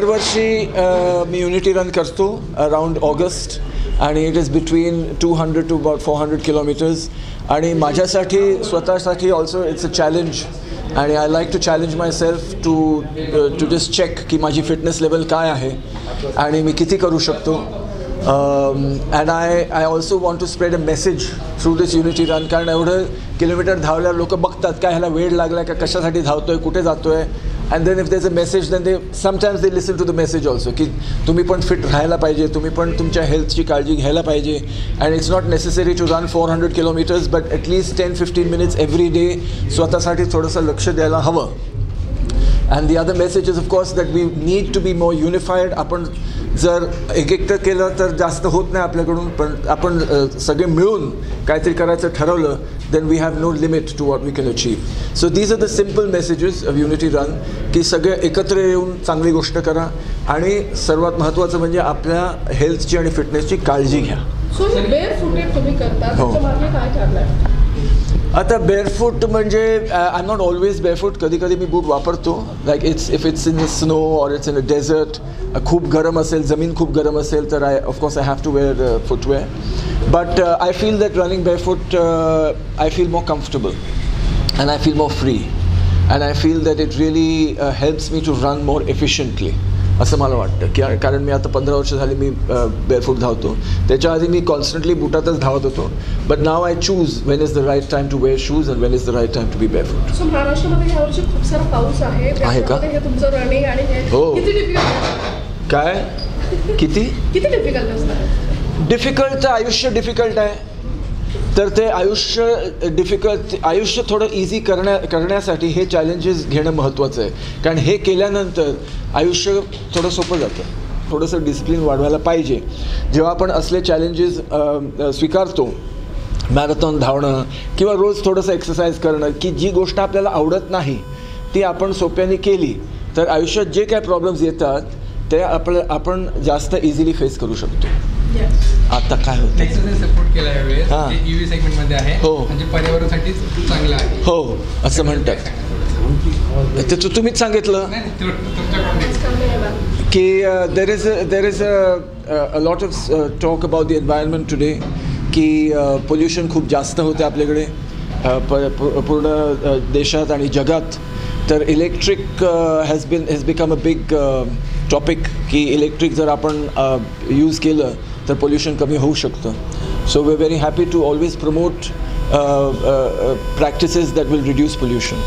दरवर्षी मी unity run करतो अराउंड ऑगस्ट आणि it is between 200 to about 400 kilometres आणि माझ्यासाठी स्वतःसाठी ऑल्सो इट्स अ चॅलेंज आणि I like to challenge myself to just check की माझी फिटनेस लेवल काय आहे आणि मी किती करू शकतो. And I also want to spread a message through this unity run. कारण एवढं किलोमीटर धावल्यावर लोक बघतात काय ह्याला वेळ लागला का, कशासाठी धावतोय, कुठे जातोय. And then if there is a message then they sometimes they listen to the message also की तुम्ही पण फिट राहायला पाहिजे, तुम्ही पण तुमच्या हेल्थची काळजी घ्यायला पाहिजे. And it's not necessary to run 400 kilometres but at least 10-15 minutes every day स्वतःसाठी थोडंसं लक्ष द्यायला हवं. And the other message is of course that we need to be more unified. आपण जर एकटं केलं तर जास्त होत नाही आपल्याकडून, पण आपण सगळे मिळून काहीतरी करायचं ठरवलं then we have no limit to what we can achieve. So these are the simple messages of unity run की सगळे एकत्र येऊन चांगली गोष्ट करा आणि सर्वात महत्त्वाचं म्हणजे आपल्या हेल्थची आणि फिटनेसची काळजी घ्या. सो बेअर फुटेड तुम्ही करता, त्याच्या मागे काय ठरलंय? आता बेअरफूट म्हणजे I am not always barefoot. कधी कधी मी बूट वापरतो like if it's in the snow or it's in a desert. खूप गरम असेल, जमीन खूप गरम असेल तर of course I have to wear footwear. But I feel that running barefoot I feel more comfortable and I feel more free and I feel that it really helps me to run more efficiently असं मला वाटतं. की कारण मी आता 15 वर्ष झाली मी barefoot धावतो. त्याच्या आधी मी कॉन्स्टंटली बुटातच धावत होतो. But now I choose when is the right time to wear shoes and when is the right time to be barefoot. So महाराष्ट्रामध्ये यावर्षी खूप सारा पाऊस आहे का? हे तुमचं रनिंग आणि हे किती डिफिकल्ट काय किती डिफिकल्ट असतं? डिफिकल्ट तर आयुष्य डिफिकल्ट आहे. तर ते आयुष्य थोडं इझी करण्यासाठी हे चॅलेंजेस घेणं महत्त्वाचं आहे. कारण हे केल्यानंतर आयुष्य थोडं सोपं जातं. थोडंसं डिसिप्लिन वाढवायला पाहिजे. जेव्हा आपण असले चॅलेंजेस स्वीकारतो, मॅरेथॉन धावणं किंवा रोज थोडंसं एक्सरसाइज करणं, की जी गोष्ट आपल्याला आवडत नाही ती आपण सोप्याने केली तर आयुष्यात जे काय प्रॉब्लेम्स येतात ते आपण जास्त इझिली फेस करू शकतो. आता काय होतं, एक्सरसाइज सपोर्ट केला यावेळेस यूव्ही सेगमेंटमध्ये आहे. हो, म्हणजे पर्यावरणासाठी चांगलं आहे. हो असं म्हणतात. ते तुम्हीच सांगितलं की there is a lot of talk about the environment today की पोल्युशन खूप जास्त होते आपल्याकडे पूर्ण देशात आणि जगात. तर electric has become a big topic की इलेक्ट्रिक जर आपण यूज केलं तर पोल्युशन कमी होऊ शकतं. So we are very happy to always promote practices that will reduce pollution.